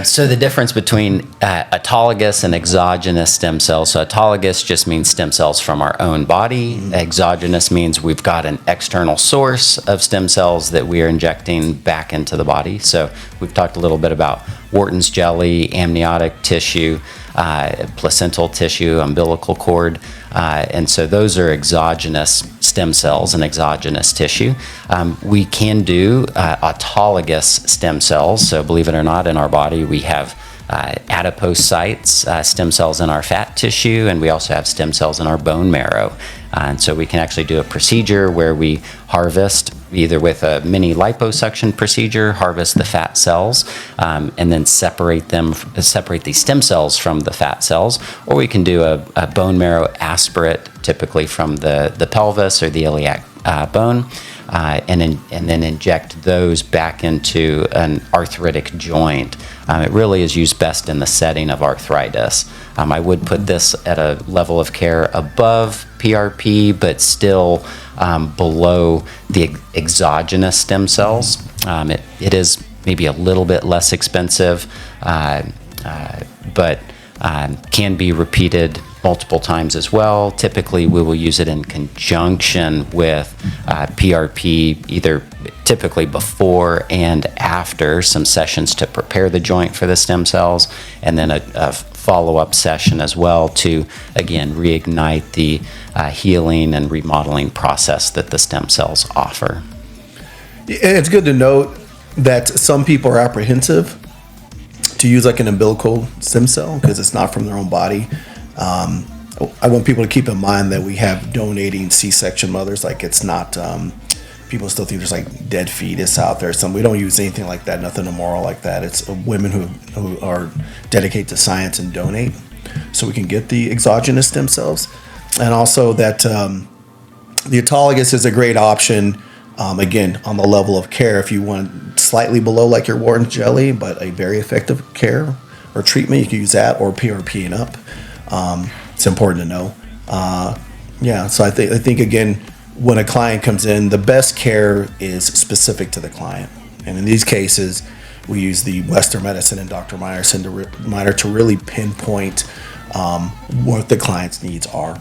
So the difference between autologous and exogenous stem cells. So autologous just means stem cells from our own body. Exogenous means we've got an external source of stem cells that we are injecting back into the body. So we've talked a little bit about Wharton's jelly, amniotic tissue, placental tissue, umbilical cord. And so those are exogenous stem cells and exogenous tissue. We can do autologous stem cells. So believe it or not, in our body, we have adipocytes, stem cells in our fat tissue, and we also have stem cells in our bone marrow. And so we can actually do a procedure where we harvest, either with a mini liposuction procedure, harvest the fat cells, and then separate these stem cells from the fat cells, or we can do a bone marrow aspirate, typically from the pelvis or the iliac bone, and then inject those back into an arthritic joint. It really is used best in the setting of arthritis. I would put this at a level of care above PRP, but still below the exogenous stem cells. It is maybe a little bit less expensive, but can be repeated multiple times as well. Typically, we will use it in conjunction with PRP, either typically before and after some sessions to prepare the joint for the stem cells, and then a follow-up session as well to, again, reignite the healing and remodeling process that the stem cells offer. It's good to note that some people are apprehensive to use like an umbilical stem cell because it's not from their own body. I want people to keep in mind that we have donating C-section mothers. Like it's not, people still think there's like dead fetus out there. We don't use anything like that, nothing immoral like that. It's women who are dedicated to science and donate so we can get the exogenous stem cells. And also that the autologous is a great option, again, on the level of care if you want slightly below like your Wharton's jelly, but a very effective care or treatment, you can use that, or PRP and up. It's important to know. So I think again, when a client comes in, the best care is specific to the client. And in these cases, we use the Western medicine and Dr. Meyerson to really pinpoint what the client's needs are.